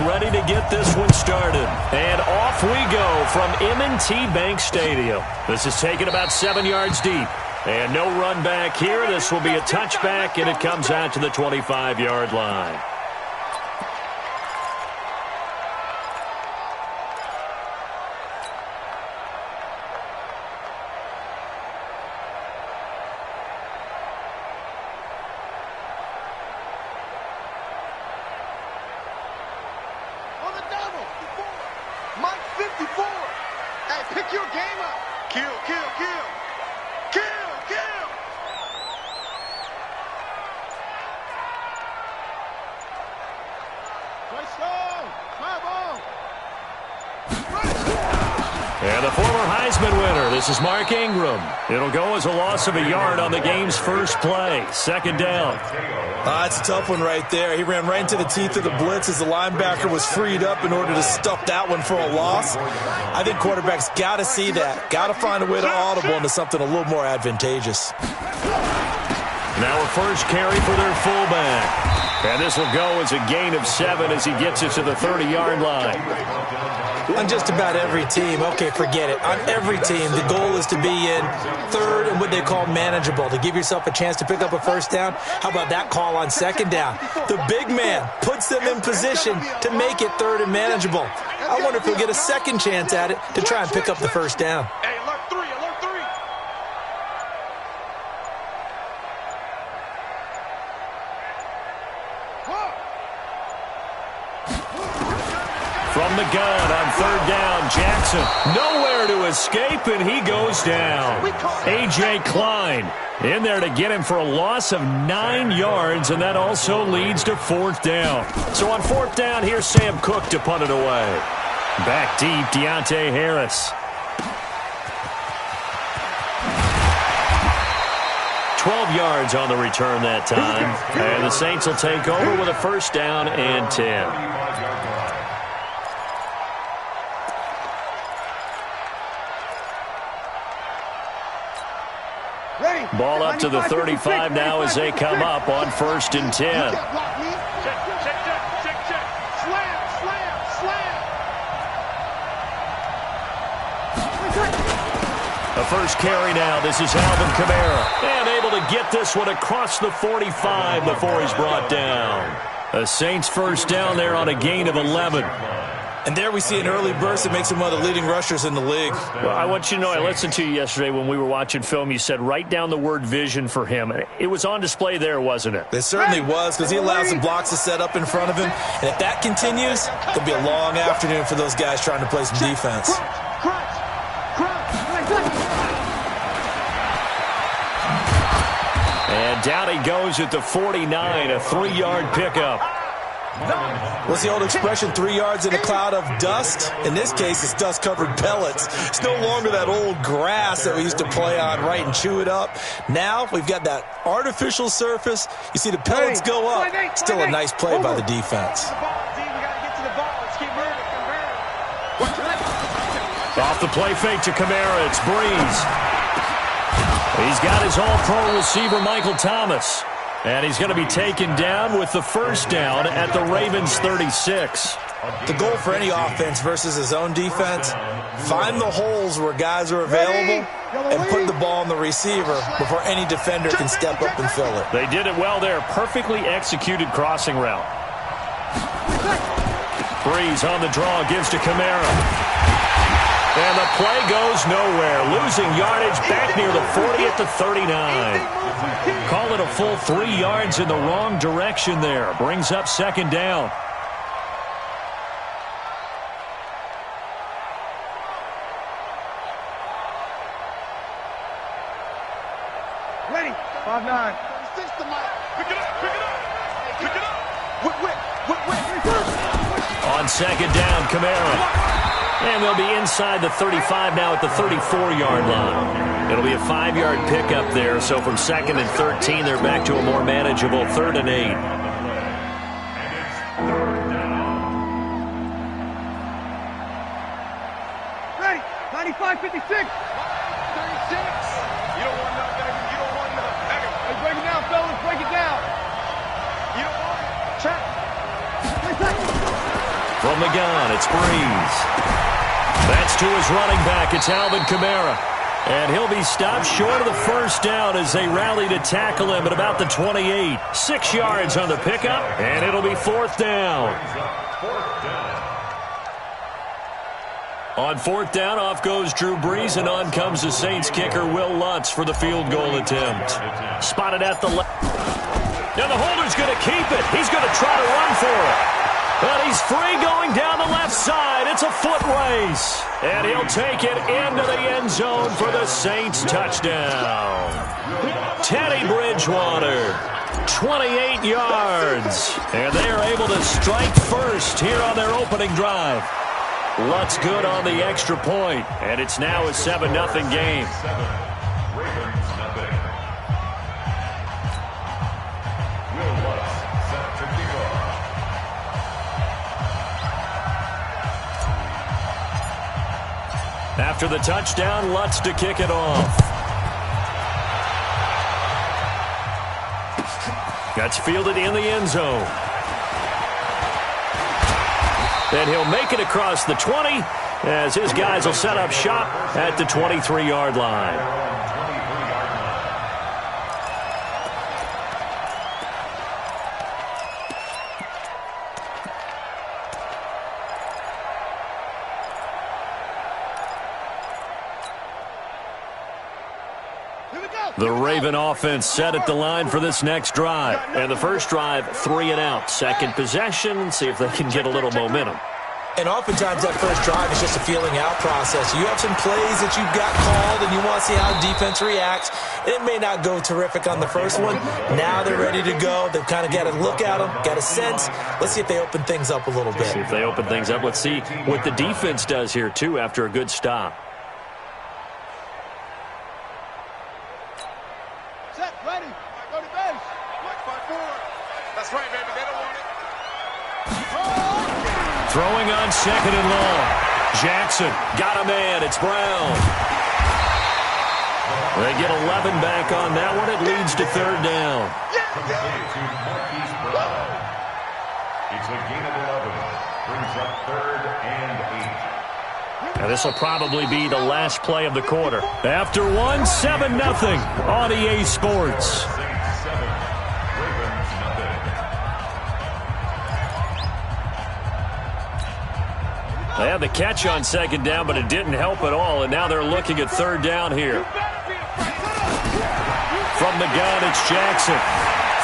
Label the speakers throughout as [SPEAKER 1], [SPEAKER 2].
[SPEAKER 1] Ready to get this one started. And off we go from M&T Bank Stadium. This is taken about 7 yards deep. And no run back here. This will be a touchback, and it comes out to the 25-yard line. And the former Heisman winner, this is Mark Ingram. It'll go as a loss of a yard on the game's first play. Second down.
[SPEAKER 2] It's a tough one right there. He ran right into the teeth of the blitz as the linebacker was freed up in order to stuff that one for a loss. I think quarterbacks got to see that. Got to find a way to audible into something a little more advantageous.
[SPEAKER 1] Now a first carry for their fullback. And this will go as a gain of 7 as he gets it to the 30-yard line.
[SPEAKER 2] On just about every team, okay, forget it. On every team, the goal is to be in third and what they call manageable, to give yourself a chance to pick up a first down. How about that call on second down? The big man puts them in position to make it third and manageable. I wonder if he'll get a second chance at it to try and pick up the first down.
[SPEAKER 1] From the gun on third down, Jackson nowhere to escape, and he goes down. A.J. Klein in there to get him for a loss of 9 yards, and that also leads to fourth down. So on fourth down, here's Sam Cook to punt it away. Back deep, Deontay Harris. 12 yards on the return that time, and the Saints will take over with a first down and 10. Ball up to the 35 now as they come up on first and 10. The first carry now. This is Alvin Kamara. And able to get this one across the 45 before he's brought down. The Saints first down there on a gain of 11.
[SPEAKER 2] And there we see an early burst that makes him one of the leading rushers in the league.
[SPEAKER 1] Well, I want you to know, I listened to you yesterday when we were watching film. You said write down the word vision for him. It was on display there, wasn't it?
[SPEAKER 2] It certainly was, because he allows some blocks to set up in front of him. And if that continues, it'll be a long afternoon for those guys trying to play some defense.
[SPEAKER 1] And down he goes at the 49, a 3-yard pickup.
[SPEAKER 2] What's the old expression, 3 yards in a cloud of dust? In this case, it's dust-covered pellets. It's no longer that old grass that we used to play on, right, and chew it up. Now we've got that artificial surface. You see the pellets go up. Still a nice play by the defense.
[SPEAKER 1] Off the play fake to Kamara, it's Breeze. He's got his all-pro receiver, Michael Thomas. And he's going to be taken down with the first down at the Ravens' 36.
[SPEAKER 2] The goal for any offense versus his own defense, find the holes where guys are available and put the ball on the receiver before any defender can step up and fill it.
[SPEAKER 1] They did it well there. Perfectly executed crossing route. Breeze on the draw, gives to Kamara. And the play goes nowhere. Losing yardage back near the 40 at the 39. Call it a full 3 yards in the wrong direction there. Brings up second down.
[SPEAKER 3] Ready. 5-9. Pick it up. Pick it up. Pick it up. Whip.
[SPEAKER 1] On second down, Kamara. And they'll be inside the 35 now at the 34-yard line. It'll be a 5-yard pickup there. So from second and 13, they're back to a more manageable 3rd and 8.
[SPEAKER 3] Ready. 95, 56. 36. You don't want none, baby. You don't want none. Hey, break it down, fellas. Break it down. You don't want it. Check.
[SPEAKER 1] From the gun, it's Breeze. That's to his running back. It's Alvin Kamara. And he'll be stopped short of the first down as they rally to tackle him at about the 28. 6 yards on the pickup, and it'll be fourth down. On fourth down, off goes Drew Brees, and on comes the Saints kicker, Will Lutz, for the field goal attempt. Spotted at the left. Now the holder's going to keep it. He's going to try to run for it. But he's free going down the left side. It's a foot race. And he'll take it into the end zone for the Saints touchdown. Teddy Bridgewater, 28 yards. And they are able to strike first here on their opening drive. Lutz good on the extra point, and it's now a 7-0 game. After the touchdown, Lutz to kick it off. That's fielded in the end zone. And he'll make it across the 20 as his guys will set up shop at the 23-yard line. The Raven offense set at the line for this next drive. And the first drive, 3 and out. Second possession, see if they can get a little momentum.
[SPEAKER 2] And oftentimes that first drive is just a feeling out process. You have some plays that you've got called and you want to see how defense reacts. It may not go terrific on the first one. Now they're ready to go. They've kind of got to look at them, got a sense. Let's see if they open things up a little bit.
[SPEAKER 1] See if they open things up. Let's see what the defense does here, too, after a good stop.
[SPEAKER 3] Set, ready. Go to base. Black 5-4. That's right, baby. They don't want it.
[SPEAKER 1] Throwing on second and long. Jackson got a man. It's Brown. They get 11 back on that one. It leads to third down.
[SPEAKER 4] It's a gain of 11. Brings up third and 8.
[SPEAKER 1] Now this will probably be the last play of the quarter. After one, 7-0 on EA Sports. They had the catch on second down, but it didn't help at all, and now they're looking at third down here. From the gun, it's Jackson.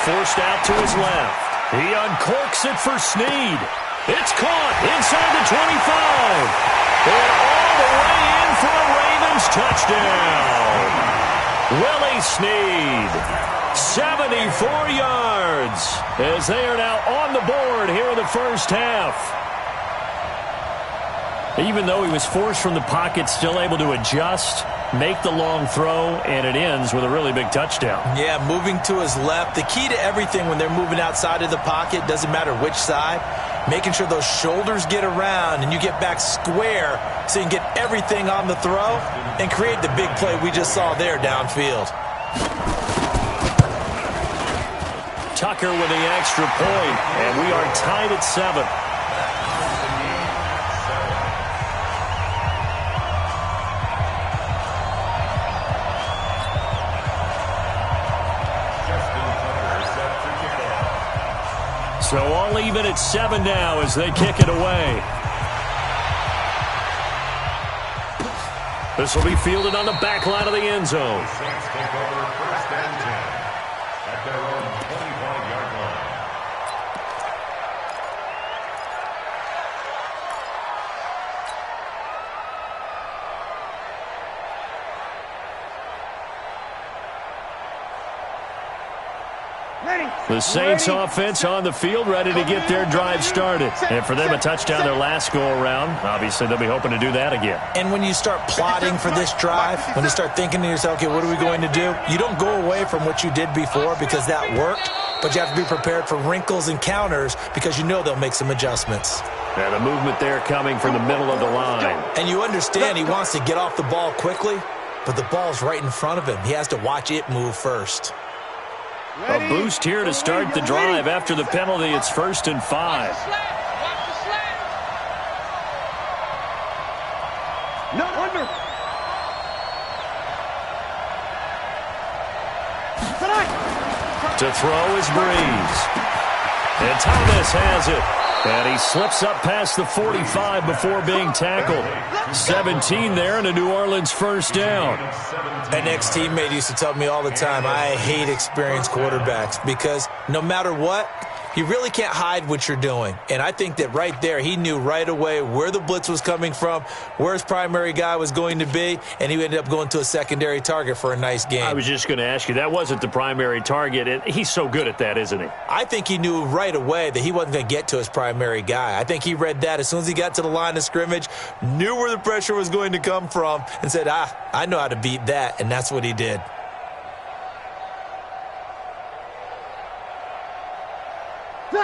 [SPEAKER 1] Forced out to his left. He uncorks it for Snead. It's caught inside the 25. And all the way in for a Ravens touchdown. Willie Snead, 74 yards, as they are now on the board here in the first half. Even though he was forced from the pocket, still able to adjust, make the long throw, and it ends with a really big touchdown.
[SPEAKER 2] Yeah, moving to his left. The key to everything when they're moving outside of the pocket, doesn't matter which side, making sure those shoulders get around and you get back square so you can get everything on the throw and create the big play we just saw there downfield.
[SPEAKER 1] Tucker with the extra point, and we are tied at 7. So all even at 7 now as they kick it away. This will be fielded on the back line of the end zone.
[SPEAKER 4] Saints take over first and 10 at their own 25-yard line.
[SPEAKER 1] The Saints offense on the field, ready to get their drive started. And for them, a touchdown their last go-around. Obviously, they'll be hoping to do that again.
[SPEAKER 2] And when you start plotting for this drive, when you start thinking to yourself, okay, what are we going to do? You don't go away from what you did before because that worked, but you have to be prepared for wrinkles and counters because you know they'll make some adjustments.
[SPEAKER 1] And the movement there coming from the middle of the line.
[SPEAKER 2] And you understand he wants to get off the ball quickly, but the ball's right in front of him. He has to watch it move first.
[SPEAKER 1] A boost here to start the drive. After the penalty, it's 1st and 5.
[SPEAKER 3] No, under.
[SPEAKER 1] To throw is Breeze. And Thomas has it. And he slips up past the 45 before being tackled. 17 there and a New Orleans first down.
[SPEAKER 2] An ex-teammate used to tell me all the time, I hate experienced quarterbacks because no matter what, you really can't hide what you're doing. And I think that right there, he knew right away where the blitz was coming from, where his primary guy was going to be, and he ended up going to a secondary target for a nice game.
[SPEAKER 1] I was just going to ask you, that wasn't the primary target, and he's so good at that, isn't he?
[SPEAKER 2] I think he knew right away that he wasn't going to get to his primary guy. I think he read that as soon as he got to the line of scrimmage, knew where the pressure was going to come from, and said, I know how to beat that, and that's what he did.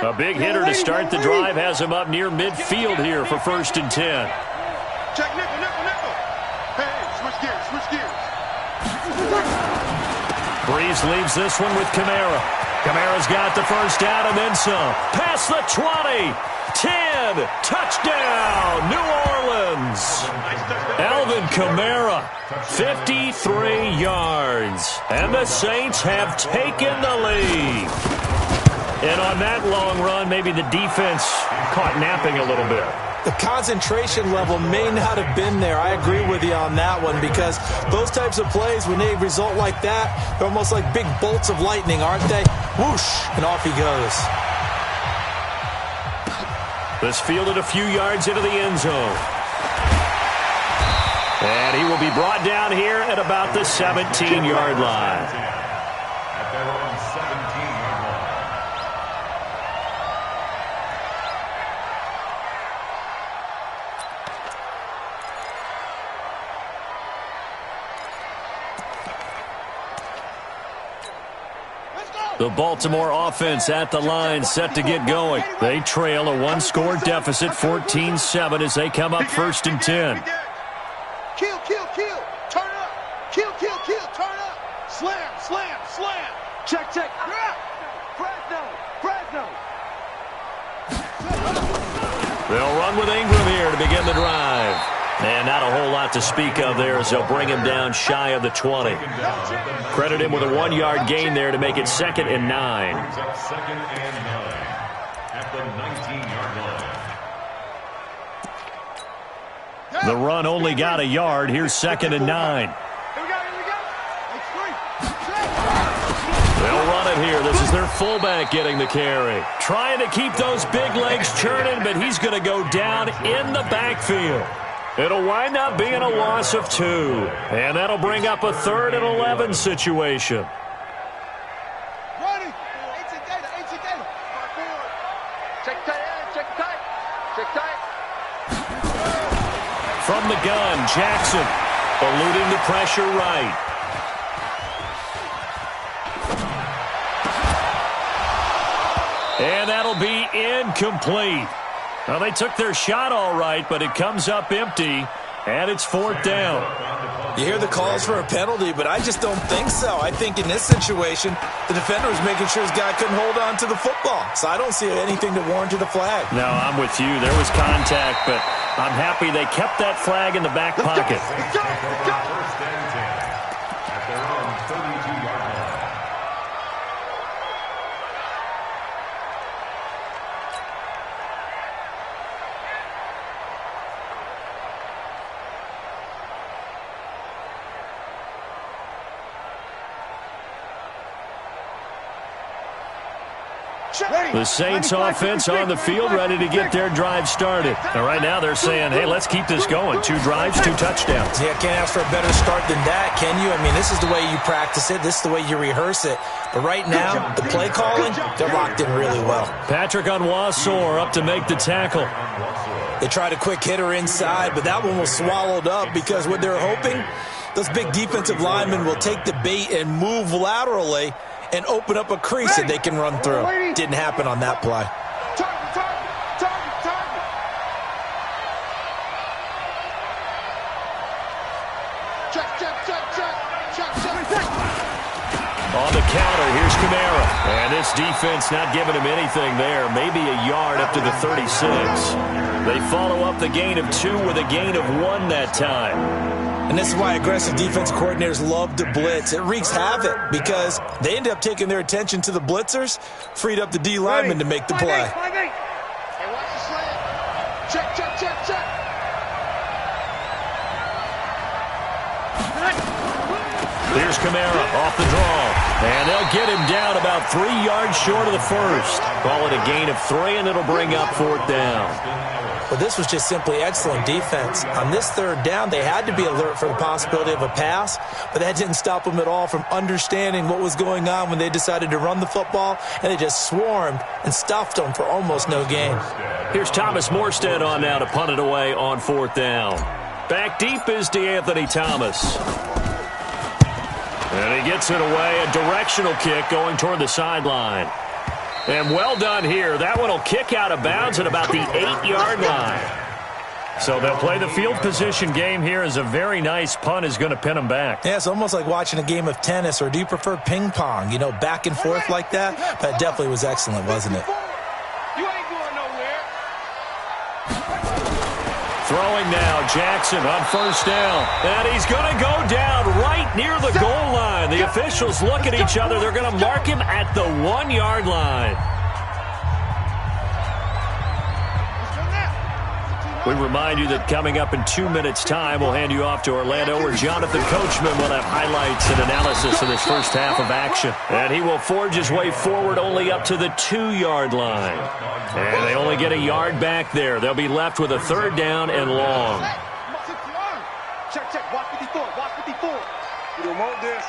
[SPEAKER 1] A big hitter to start the drive has him up near midfield here for 1st and 10.
[SPEAKER 3] Check nickel. Hey, switch gears.
[SPEAKER 1] Breeze leaves this one with Kamara. Kamara's got the first down and then some. Past the 20. 10. Touchdown, New Orleans. Alvin Kamara, 53 yards. And the Saints have taken the lead. And on that long run, maybe the defense caught napping a little bit.
[SPEAKER 2] The concentration level may not have been there. I agree with you on that one because those types of plays, when they result like that, they're almost like big bolts of lightning, aren't they? Whoosh, and off he goes.
[SPEAKER 1] This fielded a few yards into the end zone. And he will be brought down here at about the 17-yard line.
[SPEAKER 4] At their own 17-yard line.
[SPEAKER 1] The Baltimore offense at the line set to get going. They trail a one-score deficit, 14-7, as they come up 1st and 10.
[SPEAKER 3] Kill. Turn up. Kill. Turn up. Slam. Check. Fresno.
[SPEAKER 1] They'll run with Ingram here to begin the drive. And not a whole lot to speak of there as they'll bring him down shy of the 20. Credit him with a 1-yard gain there to make it 2nd and 9.
[SPEAKER 4] Brings up 2nd and 9 at the 19-yard line.
[SPEAKER 1] The run only got a yard. Here's 2nd and 9.
[SPEAKER 3] Here we go.
[SPEAKER 1] They'll run it here. This is their fullback getting the carry. Trying to keep those big legs churning, but he's going to go down in the backfield. It'll wind up being a loss of 2. And that'll bring up a 3rd and 11 situation.
[SPEAKER 3] Ready. Check tight.
[SPEAKER 1] From the gun, Jackson eluding the pressure right. And that'll be incomplete. Well, they took their shot all right, but it comes up empty, and it's 4th down.
[SPEAKER 2] You hear the calls for a penalty, but I just don't think so. I think in this situation, the defender was making sure his guy couldn't hold on to the football. So I don't see anything that warranted a flag.
[SPEAKER 1] No, I'm with you. There was contact, but I'm happy they kept that flag in the back pocket.
[SPEAKER 3] Let's go.
[SPEAKER 4] 1st and 10 at their own 32-yard line.
[SPEAKER 1] The Saints offense on the field ready to get their drive started. And right now they're saying, hey, let's keep this going. 2 drives, 2 touchdowns.
[SPEAKER 2] Yeah, can't ask for a better start than that, can you? I mean, this is the way you practice it. This is the way you rehearse it. But right now, the play calling, they're locked in really well.
[SPEAKER 1] Patrick Onwuasor up to make the tackle.
[SPEAKER 2] They tried a quick hitter inside, but that one was swallowed up because what they're hoping, those big defensive linemen will take the bait and move laterally and open up a crease that they can run through. Didn't happen on that play.
[SPEAKER 3] Target. Check.
[SPEAKER 1] On the counter, here's Kamara. And this defense not giving him anything there. Maybe a yard up to the 36. They follow up the gain of 2 with a gain of 1 that time.
[SPEAKER 2] And this is why aggressive defense coordinators love to blitz. It wreaks havoc because they end up taking their attention to the blitzers, freed up the D lineman to make the play.
[SPEAKER 3] Hey, watch the slant. Check, check, check, check.
[SPEAKER 1] Here's Kamara off the draw. And they'll get him down about 3 yards short of the first. Call it a gain of 3, and it'll bring up 4th down.
[SPEAKER 2] Well, this was just simply excellent defense. On this 3rd down, they had to be alert for the possibility of a pass, but that didn't stop them at all from understanding what was going on when they decided to run the football, and they just swarmed and stuffed them for almost no gain.
[SPEAKER 1] Here's Thomas Morstead on now to punt it away on 4th down. Back deep is DeAnthony Thomas. And he gets it away, a directional kick going toward the sideline. And well done here. That one will kick out of bounds at about the 8-yard line. So they'll play the field position game here as a very nice punt is going to pin them back.
[SPEAKER 2] Yeah, it's almost like watching a game of tennis, or do you prefer ping pong? You know, back and forth like that? That definitely was excellent, wasn't it?
[SPEAKER 3] You ain't going nowhere.
[SPEAKER 1] Throwing now, Jackson on 1st down. And he's going to go down right near the goal line. The officials look at each other. They're going to mark him at the 1-yard line. We remind you that coming up in 2 minutes' time, we'll hand you off to Orlando, where Jonathan Coachman will have highlights and analysis of this first half of action. And he will forge his way forward only up to the 2-yard line. And they only get a yard back there. They'll be left with a 3rd down and long.
[SPEAKER 3] Check, check. Watch 54. Watch 54. You don't want this.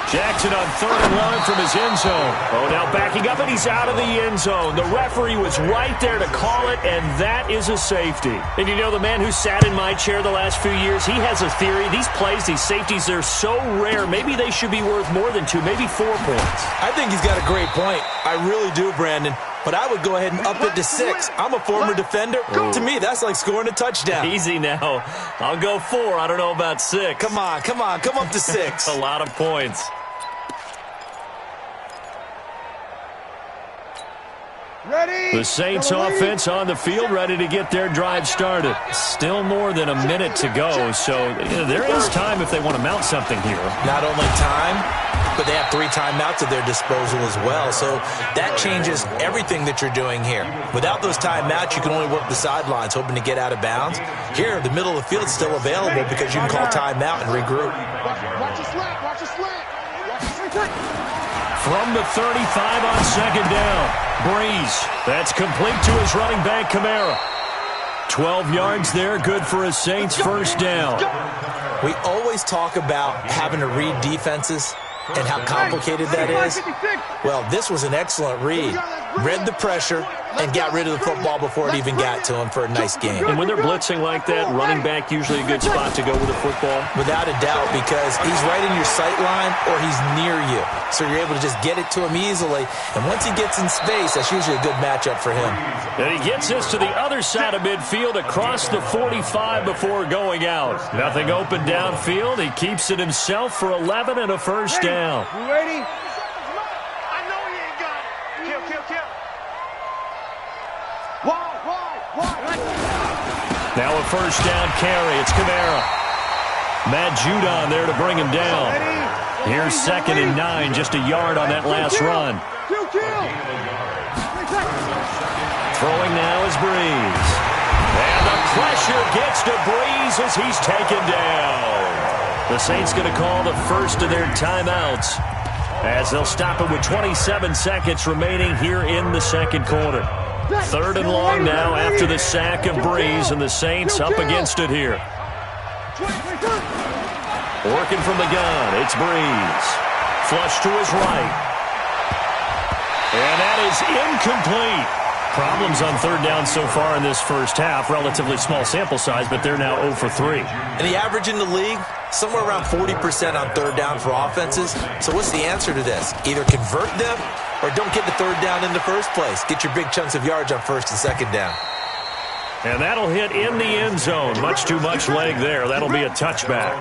[SPEAKER 1] Jackson on 3rd and 1 from his end zone. Oh, now backing up, and he's out of the end zone. The referee was right there to call it, and that is a safety. And you know, the man who sat in my chair the last few years, he has a theory. These plays, these safeties, they're so rare. Maybe they should be worth more than 2, maybe 4 points.
[SPEAKER 2] I think he's got a great point. I really do, Brandon. But I would go ahead and up it to 6. I'm a former defender. To me, that's like scoring a touchdown.
[SPEAKER 1] Easy now. I'll go 4. I don't know about 6.
[SPEAKER 2] Come on, come on. Come up to 6.
[SPEAKER 1] A lot of points.
[SPEAKER 3] Ready?
[SPEAKER 1] The Saints offense on the field, ready to get their drive started. Still more than a minute to go, so there is time if they want to mount something here.
[SPEAKER 2] Not only time, but they have 3 timeouts at their disposal as well, so that changes everything that you're doing here. Without those timeouts, you can only work the sidelines, hoping to get out of bounds. Here, the middle of the field is still available because you can call timeout and regroup.
[SPEAKER 3] Watch the slant. Watch the slant. Watch the slant.
[SPEAKER 1] From the 35 on 2nd down, Breeze. That's complete to his running back, Kamara. 12 yards there, good for a Saints 1st down.
[SPEAKER 2] We always talk about having to read defenses and how complicated that is. Well, this was an excellent read. Read the pressure and got rid of the football before it even got to him for a nice game.
[SPEAKER 1] And when they're blitzing like that, running back usually a good spot to go with the football?
[SPEAKER 2] Without a doubt, because he's right in your sight line or he's near you. So you're able to just get it to him easily. And once he gets in space, that's usually a good matchup for him.
[SPEAKER 1] And he gets this to the other side of midfield across the 45 before going out. Nothing open downfield. He keeps it himself for 11 and a 1st down.
[SPEAKER 3] You ready? I know he ain't got it. Kill. Wide.
[SPEAKER 1] Now a 1st down carry. It's Kamara. Matt Judon there to bring him down. Here's 2nd and 9, just a yard on that last run. Throwing now is Breeze. And the pressure gets to Breeze as he's taken down. The Saints going to call the first of their timeouts as they'll stop it with 27 seconds remaining here in the 2nd quarter. 3rd and long now after the sack of Breeze, and the Saints up against it here. Working from the gun, it's Breeze. Flush to his right. And that is incomplete. Problems on 3rd down so far in this first half. Relatively small sample size, but they're now 0 for 3.
[SPEAKER 2] And the average in the league, somewhere around 40% on 3rd down for offenses. So what's the answer to this? Either convert them or don't get the 3rd down in the first place. Get your big chunks of yards on 1st and 2nd down.
[SPEAKER 1] And that'll hit in the end zone. Much too much leg there. That'll be a touchback.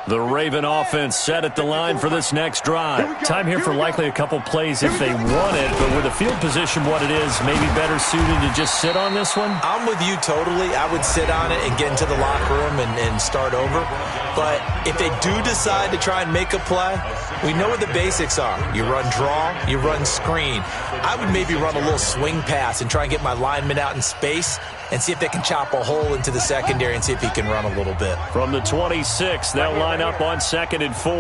[SPEAKER 1] The Raven offense set at the line for this next drive. Time here for likely a couple plays if they want it, but with the field position what it is, maybe better suited to just sit on this one?
[SPEAKER 2] I'm with you totally. I would sit on it and get into the locker room and start over. But if they do decide to try and make a play, we know what the basics are. You run draw, you run screen. I would maybe run a little swing pass and try and get my lineman out in space and see if they can chop a hole into the secondary and see if he can run a little bit.
[SPEAKER 1] From the 26, they'll line up on 2nd and 4.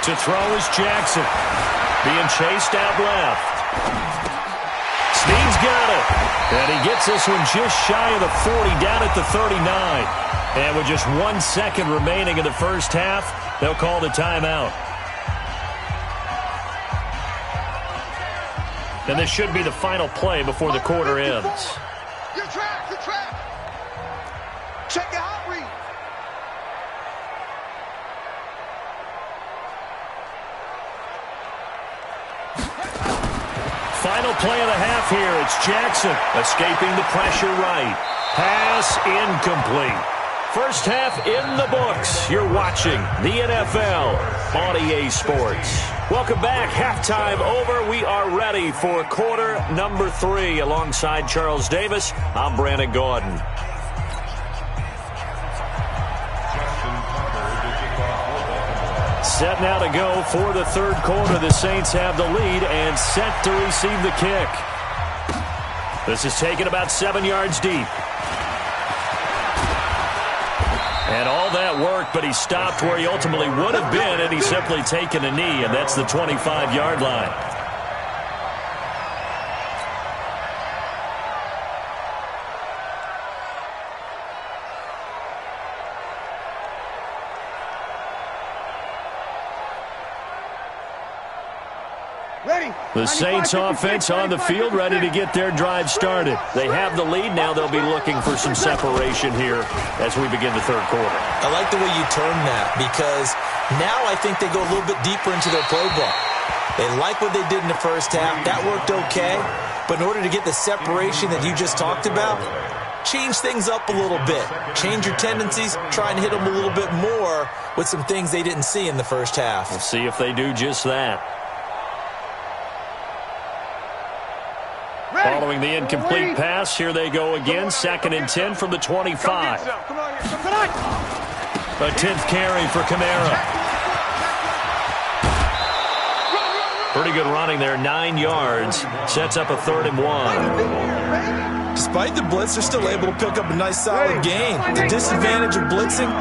[SPEAKER 1] To throw is Jackson. Being chased out left. Snead's got it. And he gets this one just shy of the 40, down at the 39. And with just 1 second remaining in the first half, they'll call the timeout. And this should be the final play before the quarter ends.
[SPEAKER 3] Your track, your track. Check out, read.
[SPEAKER 1] Final play of the half here. It's Jackson escaping the pressure right. Pass incomplete. First half in the books. You're watching the NFL on EA Sports. Welcome back. Halftime over. We are ready for quarter number 3. Alongside Charles Davis, I'm Brandon Gordon. Set now to go for the third quarter. The Saints have the lead and set to receive the kick. This is taken about 7 yards deep. And all that work, but he stopped where he ultimately would have been, and he's simply taken a knee, and that's the 25-yard line. The Saints offense on the field, ready to get their drive started. They have the lead. Now they'll be looking for some separation here as we begin the third quarter.
[SPEAKER 2] I like the way you term that, because now I think they go a little bit deeper into their playbook. They like what they did in the first half. That worked okay. But in order to get the separation that you just talked about, change things up a little bit. Change your tendencies. Try and hit them a little bit more with some things they didn't see in the first half.
[SPEAKER 1] We'll see if they do just that. Following the incomplete pass, here they go again. 2nd and 10 from the 25. A 10th carry for Kamara. Pretty good running there, 9 yards. Sets up a 3rd and 1.
[SPEAKER 2] Despite the blitz, they're still able to pick up a nice solid gain. The disadvantage of blitzing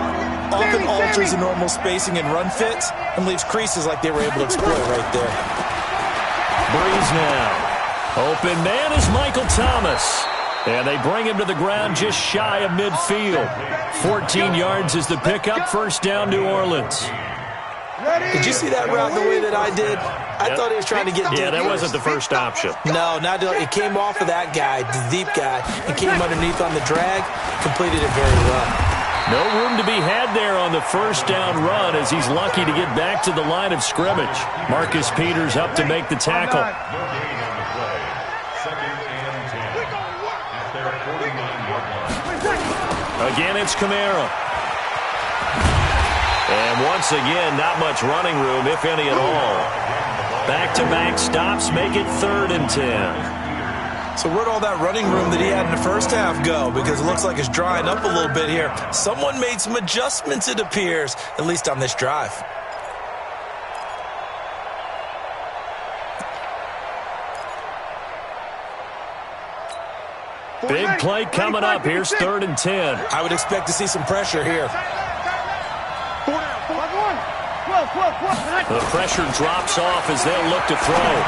[SPEAKER 2] often alters the normal spacing and run fits and leaves creases like they were able to exploit right there.
[SPEAKER 1] Breeze now. Open man is Michael Thomas. And they bring him to the ground just shy of midfield. 14 yards is the pickup. First down, New Orleans.
[SPEAKER 2] Did you see that route the way that I did? I thought he was trying to get deep.
[SPEAKER 1] Yeah, that wasn't the first option.
[SPEAKER 2] No, not it came off of that guy, the deep guy, and came underneath on the drag. Completed it very well.
[SPEAKER 1] No room to be had there on the first down run as he's lucky to get back to the line of scrimmage. Marcus Peters up to make the tackle. Again, it's Kamara. And once again, not much running room, if any at all. Back-to-back stops make it 3rd and 10.
[SPEAKER 2] So where'd all that running room that he had in the first half go? Because it looks like it's drying up a little bit here. Someone made some adjustments, it appears, at least on this drive.
[SPEAKER 1] Big play coming up. Here's 3rd and 10.
[SPEAKER 2] I would expect to see some pressure here.
[SPEAKER 1] The pressure drops off as they'll look to throw.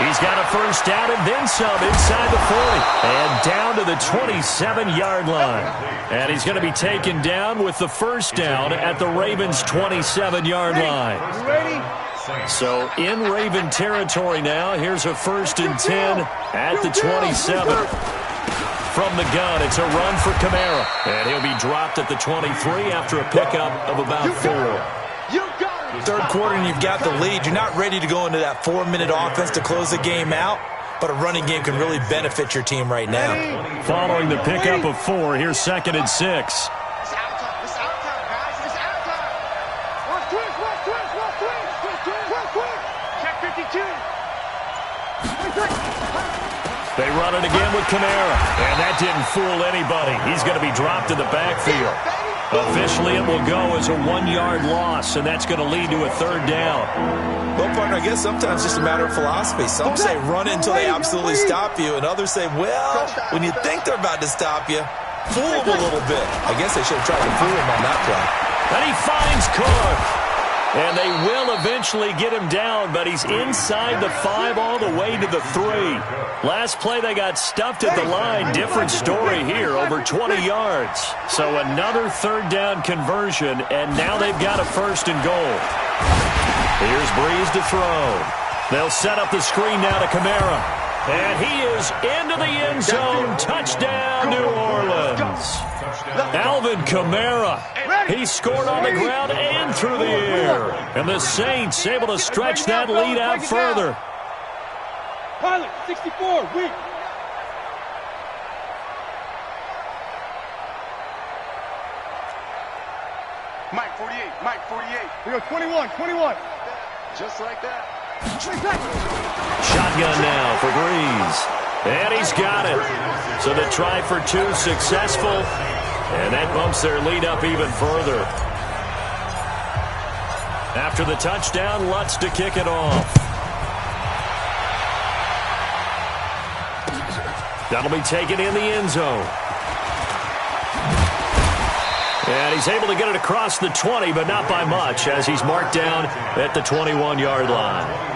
[SPEAKER 1] He's got a first down and then some inside the 40. And down to the 27-yard line. And he's going to be taken down with the first down at the Ravens' 27-yard line. So in Raven territory now. Here's a 1st and 10 at the 27. From the gun, it's a run for Kamara. And he'll be dropped at the 23 after a pickup of about 4.
[SPEAKER 2] Third quarter and you've got the lead. You're not ready to go into that 4-minute offense to close the game out, but a running game can really benefit your team right now.
[SPEAKER 1] Following the pickup of 4, here's 2nd and 6. They run it again with Kamara, and that didn't fool anybody. He's going to be dropped in the backfield. Officially, it will go as a 1-yard loss, and that's going to lead to a third down.
[SPEAKER 2] Well, partner, I guess sometimes it's just a matter of philosophy. Some say run until they absolutely stop you, and others say, well, when you think they're about to stop you, fool them a little bit. I guess they should have tried to fool him on that play.
[SPEAKER 1] And he finds Cook. And they will eventually get him down, but he's inside the 5 all the way to the 3. Last play, they got stuffed at the line. Different story here, over 20 yards. So another third down conversion, and now they've got a 1st and goal. Here's Breeze to throw. They'll set up the screen now to Kamara. And he is into the end zone. Touchdown, New Orleans. Alvin Kamara. He scored on the ground and through the air. And the Saints able to stretch that lead out further.
[SPEAKER 3] Pilot, 64, weak. Mike, 48, Mike, 48. We go 21, 21. Just like that.
[SPEAKER 1] Shotgun now for Breeze. And he's got it. So the try for 2 successful. And that bumps their lead up even further. After the touchdown, Lutz to kick it off. That'll be taken in the end zone. And he's able to get it across the 20, but not by much, as he's marked down at the 21-yard line.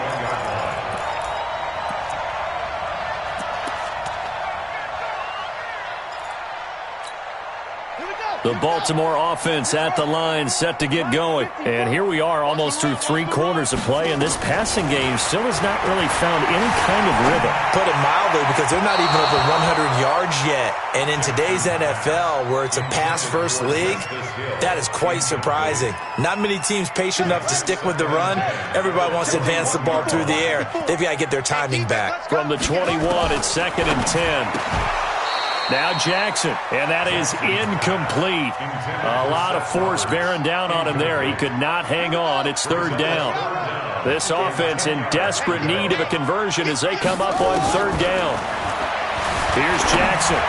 [SPEAKER 1] The Baltimore offense at the line, set to get going. And here we are almost through 3 quarters of play, and this passing game still has not really found any kind of rhythm.
[SPEAKER 2] Put it mildly, because they're not even over 100 yards yet. And in today's NFL, where it's a pass-first league, that is quite surprising. Not many teams patient enough to stick with the run. Everybody wants to advance the ball through the air. They've got to get their timing back.
[SPEAKER 1] From the 21, it's 2nd and 10. Now Jackson, and that is incomplete. A lot of force bearing down on him there. He could not hang on. It's 3rd down. This offense in desperate need of a conversion as they come up on 3rd down. Here's Jackson.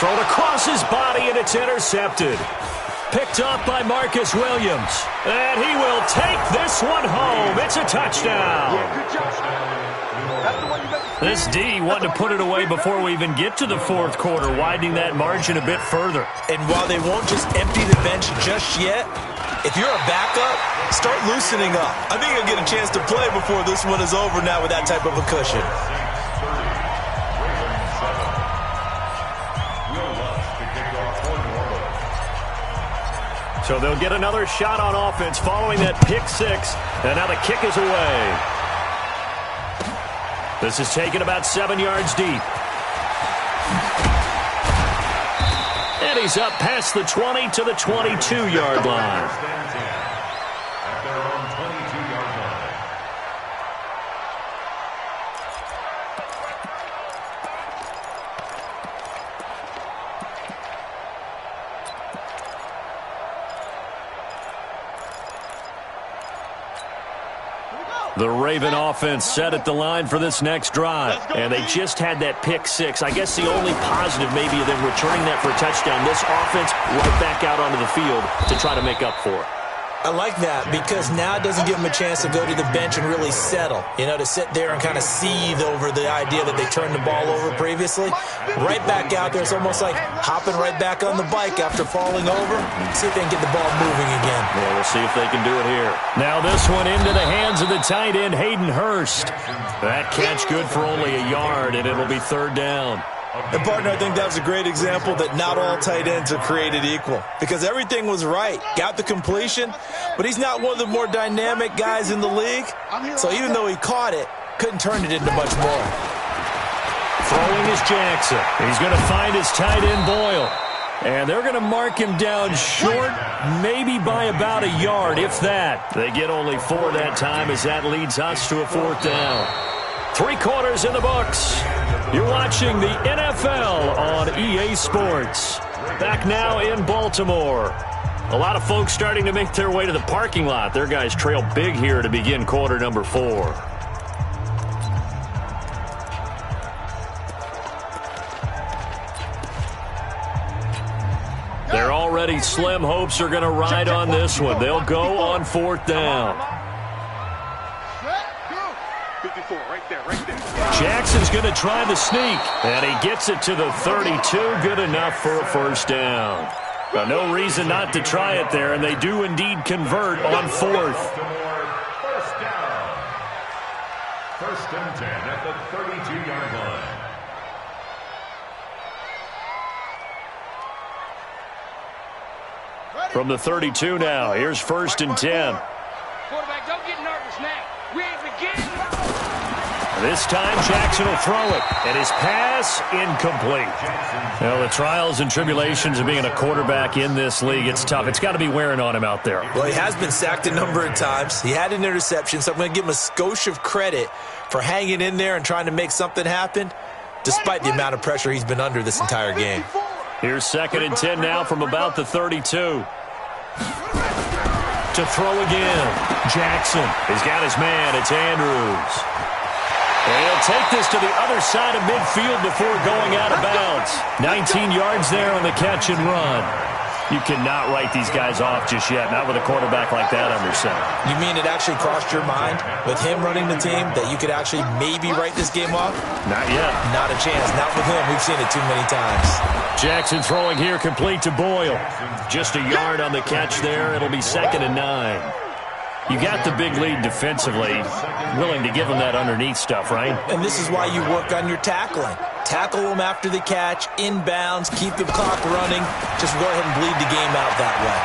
[SPEAKER 1] Thrown across his body, and it's intercepted. Picked up by Marcus Williams. And he will take this one home. It's a touchdown. This D wanted to put it away before we even get to the 4th quarter, widening that margin a bit further.
[SPEAKER 2] And while they won't just empty the bench just yet, if you're a backup, start loosening up. I think you'll get a chance to play before this one is over now with that type of a cushion.
[SPEAKER 1] So they'll get another shot on offense following that pick 6, and now the kick is away. This is taken about 7 yards deep. And he's up past the 20 to the 22-yard line.
[SPEAKER 4] At their own 22-yard line.
[SPEAKER 1] The Raven offense set at the line for this next drive. And they just had that pick 6. I guess the only positive maybe of them returning that for a touchdown. This offense right back out onto the field to try to make up for it.
[SPEAKER 2] I like that because now it doesn't give them a chance to go to the bench and really settle. You know, to sit there and kind of seethe over the idea that they turned the ball over previously. Right back out there. It's almost like hopping right back on the bike after falling over. See if they can get the ball moving again.
[SPEAKER 1] Yeah, we'll see if they can do it here. Now this one into the hands of the tight end, Hayden Hurst. That catch good for only a yard, and it'll be 3rd down.
[SPEAKER 2] And, partner, I think that was a great example that not all tight ends are created equal because everything was right. Got the completion, but he's not one of the more dynamic guys in the league. So even though he caught it, couldn't turn it into much more.
[SPEAKER 1] Throwing is Jackson. He's going to find his tight end, Boyle. And they're going to mark him down short, maybe by about a yard, if that. They get only 4 that time as that leads us to a 4th down. 3 quarters in the books. You're watching the NFL on EA Sports. Back now in Baltimore. A lot of folks starting to make their way to the parking lot. Their guys trail big here to begin quarter number 4. already slim hopes are going to ride on this one. They'll go on 4th down.
[SPEAKER 3] 54, right there, right there.
[SPEAKER 1] Jackson's going to try the sneak, and he gets it to the 32. Good enough for a 1st down. Well, no reason not to try it there, and they do indeed convert on 4th.
[SPEAKER 4] 1st down. 1st and 10 at the 32-yard line.
[SPEAKER 1] From the 32 now, here's 1st and 10.
[SPEAKER 5] Quarterback, don't get nervous now. We ain't beginning.
[SPEAKER 1] This time, Jackson will throw it, and his pass incomplete. Well, the trials and tribulations of being a quarterback in this league, it's tough. It's got to be wearing on him out there.
[SPEAKER 2] Well, he has been sacked a number of times. He had an interception, so I'm going to give him a skosh of credit for hanging in there and trying to make something happen, despite the amount of pressure he's been under this entire game.
[SPEAKER 1] Here's 2nd and 10 now from about the 32. To throw again. Jackson has got his man. It's Andrews. And he'll take this to the other side of midfield before going out of bounds. 19 yards there on the catch and run. You cannot write these guys off just yet, not with a quarterback like that under center.
[SPEAKER 2] You mean it actually crossed your mind with him running the team that you could actually maybe write this game off?
[SPEAKER 1] Not yet.
[SPEAKER 2] Not a chance. Not with him. We've seen it too many times.
[SPEAKER 1] Jackson throwing here, complete to Boyle. Just a yard on the catch there. It'll be 2nd and 9. You got the big lead defensively, willing to give them that underneath stuff, right?
[SPEAKER 2] And this is why you work on your tackling. Tackle them after the catch, inbounds, keep the clock running. Just go ahead and bleed the game out that way.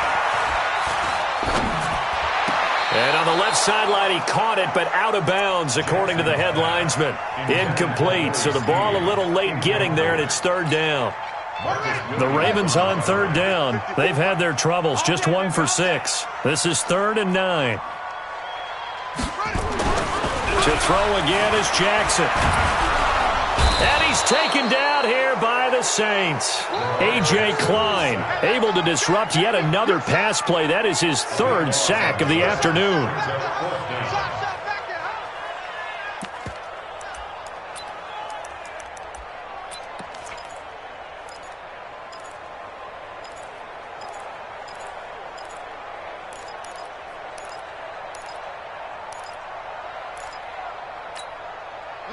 [SPEAKER 1] And on the left sideline, he caught it, but out of bounds, according to the head linesman. Incomplete, so the ball a little late getting there, and it's 3rd down. The Ravens on 3rd down. They've had their troubles, just 1 for 6. This is 3rd and 9. To throw again is Jackson. And he's taken down here by the Saints. A.J. Klein able to disrupt yet another pass play. That is his 3rd sack of the afternoon.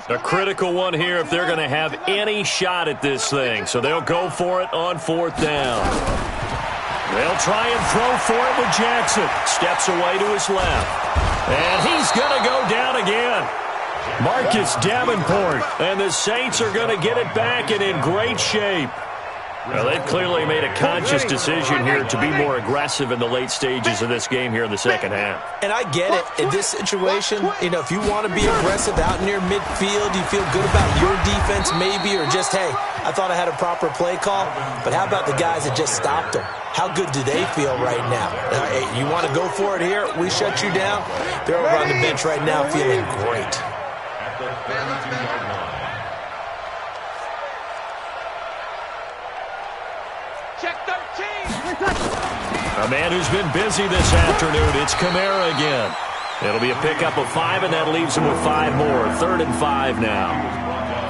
[SPEAKER 1] A critical one here if they're going to have any shot at this thing. So they'll go for it on 4th down. They'll try and throw for it with Jackson. Steps away to his left. And he's going to go down again. Marcus Davenport. And the Saints are going to get it back and in great shape. Well, they've clearly made a conscious decision here to be more aggressive in the late stages of this game here in the 2nd half.
[SPEAKER 2] And I get it. In this situation, you know, if you want to be aggressive out near midfield, you feel good about your defense maybe, or just, hey, I thought I had a proper play call, but how about the guys that just stopped them? How good do they feel right now? Hey, you want to go for it here? We shut you down? They're over on the bench right now feeling great.
[SPEAKER 4] At the 32-yard line.
[SPEAKER 5] Check 13.
[SPEAKER 1] A man who's been busy this afternoon, it's Kamara again. It'll be a pickup of 5, and that leaves him with 5 more. 3rd and 5 now.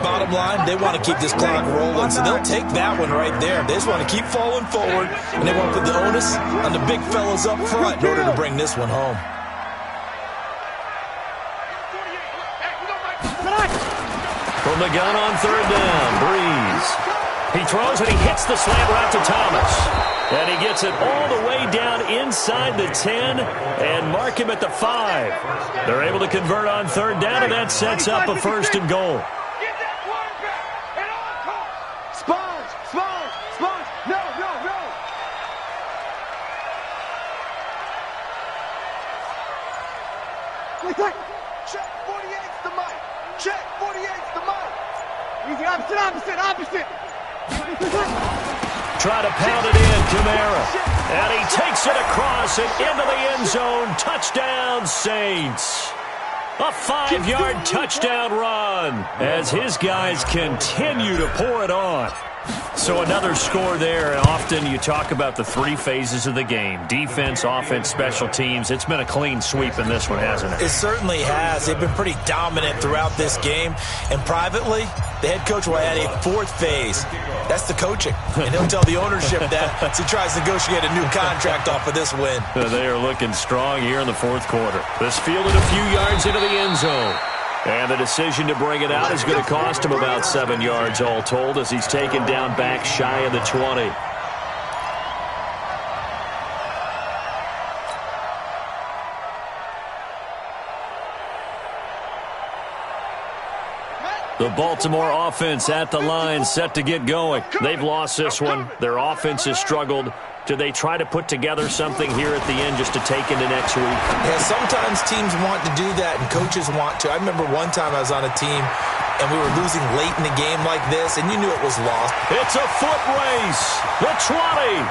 [SPEAKER 2] Bottom line, they want to keep this clock rolling, so they'll take that one right there. They just want to keep falling forward, and they want to put the onus on the big fellas up front in order to bring this one home.
[SPEAKER 1] From the gun on 3rd down, Breeze. He throws and he hits the slant route to Thomas. And he gets it all the way down inside the 10 and mark him at the 5. They're able to convert on 3rd down, and that sets up a 1st and goal.
[SPEAKER 3] Check 48's the mic. Check 48's the mic. Easy, opposite.
[SPEAKER 1] Try to pound it in, Kamara. And he takes it across and into the end zone. Touchdown, Saints. A 5-yard touchdown run as his guys continue to pour it on. So another score there, and often you talk about the three phases of the game. Defense, offense, special teams. It's been a clean sweep in this one, hasn't it?
[SPEAKER 2] It certainly has. They've been pretty dominant throughout this game. And privately, the head coach will add a fourth phase. That's the coaching. And he'll tell the ownership that as he tries to negotiate a new contract off of this win.
[SPEAKER 1] They are looking strong here in the fourth quarter. This fielded a few yards into the end zone. And the decision to bring it out is going to cost him about 7 yards all told as he's taken down back shy of the 20. The Baltimore offense at the line, set to get going. They've lost this one. Their offense has struggled. Do they try to put together something here at the end just to take into next week?
[SPEAKER 2] Yeah, sometimes teams want to do that and coaches want to. I remember one time I was on a team and we were losing late in the game like this, and you knew it was lost.
[SPEAKER 1] It's a foot race. The 20.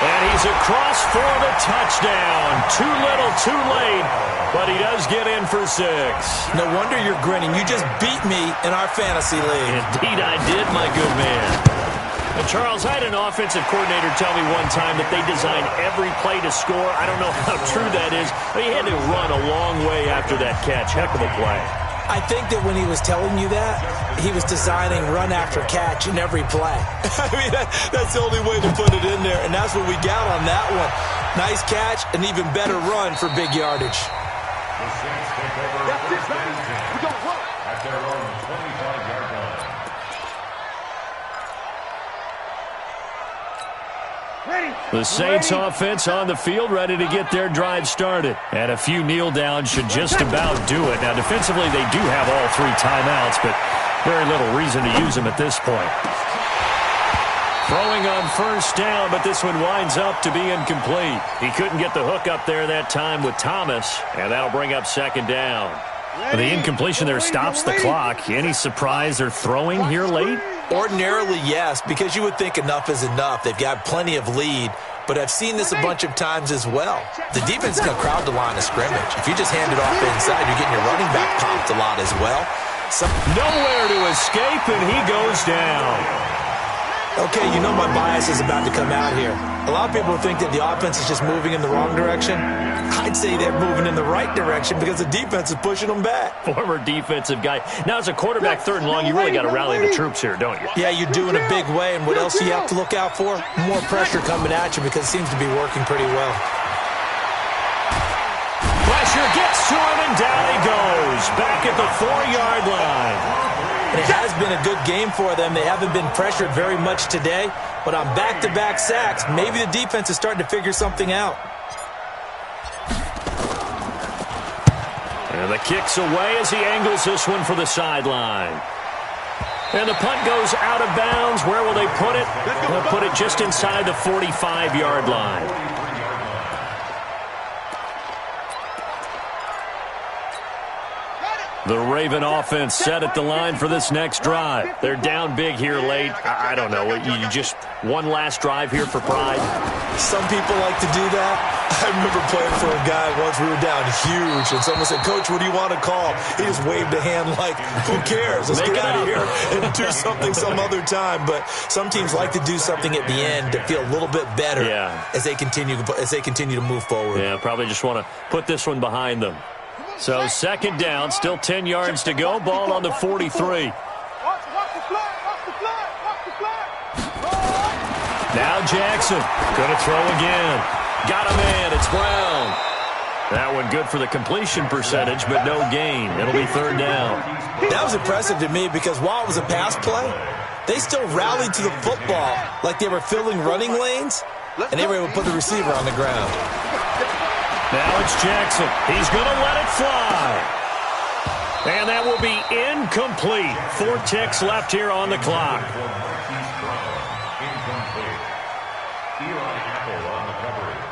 [SPEAKER 1] And he's across for the touchdown. Too little, too late. But he does get in for 6.
[SPEAKER 2] No wonder you're grinning. You just beat me in our fantasy league.
[SPEAKER 1] Indeed I did, my good man. And Charles, I had an offensive coordinator tell me one time that they designed every play to score. I don't know how true that is, but he had to run a long way after that catch. Heck of a play.
[SPEAKER 2] I think that when he was telling you that, he was designing run after catch in every play. I mean, that's the only way to put it in there, and that's what we got on that one. Nice catch, an even better run for big yardage.
[SPEAKER 4] The Saints take over first and 10 at their own 25-yard line.
[SPEAKER 1] The Saints offense on the field, ready to get their drive started. And a few kneel downs should just about do it. Now, defensively, they do have all 3 timeouts, but very little reason to use them at this point. Throwing on first down, but this one winds up to be incomplete. He couldn't get the hook up there that time with Thomas, and that'll bring up second down. The incompletion there stops the clock. Any surprise they're throwing here late?
[SPEAKER 2] Ordinarily, yes, because you would think enough is enough. They've got plenty of lead, but I've seen this a bunch of times as well. The defense is going to crowd the line of scrimmage. If you just hand it off inside, you're getting your running back popped a lot as well.
[SPEAKER 1] Nowhere to escape, and he goes down.
[SPEAKER 2] Okay, you know my bias is about to come out here. A lot of people think that the offense is just moving in the wrong direction. I'd say they're moving in the right direction because the defense is pushing them back.
[SPEAKER 1] Former defensive guy. Now, as a quarterback, 3rd and long, you really got to rally the troops here, don't you?
[SPEAKER 2] Yeah, you do in a big way. And what else do you have to look out for? More pressure coming at you because it seems to be working pretty well.
[SPEAKER 1] Pressure gets to him, and down he goes. Back at the 4-yard line.
[SPEAKER 2] And it has been a good game for them. They haven't been pressured very much today, but on back-to-back sacks, maybe the defense is starting to figure something out.
[SPEAKER 1] And the kick's away as he angles this one for the sideline. And the punt goes out of bounds. Where will they put it? They'll put it just inside the 45-yard line. The Raven offense set at the line for this next drive. They're down big here late. I don't know. You just one last drive here for pride?
[SPEAKER 2] Some people like to do that. I remember playing for a guy once. We were down huge, and someone said, "Coach, what do you want to call?" He just waved a hand like, "Who cares? Let's get out of here and do something some other time." But some teams like to do something at the end to feel a little bit better as they continue to move forward.
[SPEAKER 1] Yeah, probably just want to put this one behind them. So second down, still 10 yards to go. Ball on the 43. Now Jackson going to throw again. Got a man. It's Brown. That one good for the completion percentage, but no gain. It'll be 3rd down.
[SPEAKER 2] That was impressive to me because while it was a pass play, they still rallied to the football like they were filling running lanes, and they were able to put the receiver on the ground.
[SPEAKER 1] Now it's Jackson. He's going to let it fly. And that will be incomplete. 4 ticks left here on the clock.
[SPEAKER 4] Incomplete. Eli Apple on the coverage.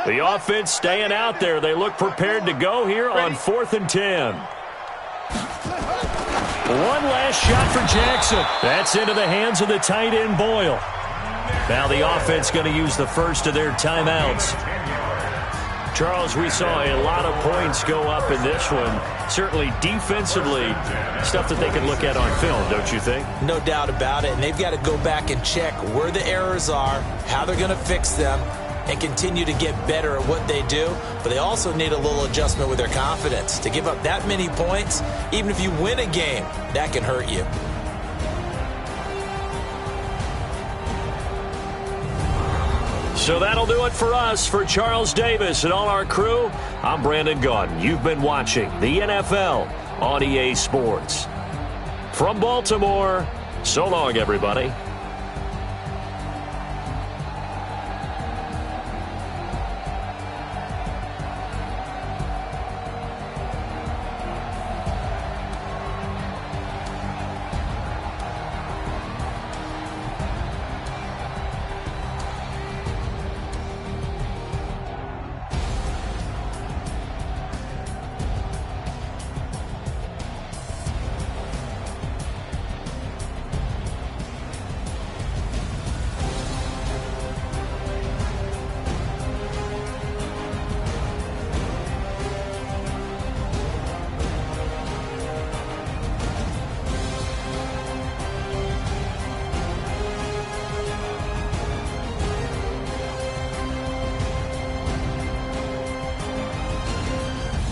[SPEAKER 1] The offense staying out there. They look prepared to go here on 4th and 10. One last shot for Jackson. That's into the hands of the tight end, Boyle. Now the offense going to use the first of their timeouts. Charles, we saw a lot of points go up in this one. Certainly defensively, stuff that they can look at on film, don't you think?
[SPEAKER 2] No doubt about it. And they've got to go back and check where the errors are, how they're going to fix them, and continue to get better at what they do. But they also need a little adjustment with their confidence. To give up that many points, even if you win a game, that can hurt you.
[SPEAKER 1] So that'll do it for us. For Charles Davis and all our crew, I'm Brandon Gaudin. You've been watching the NFL on EA Sports. From Baltimore, so long, everybody.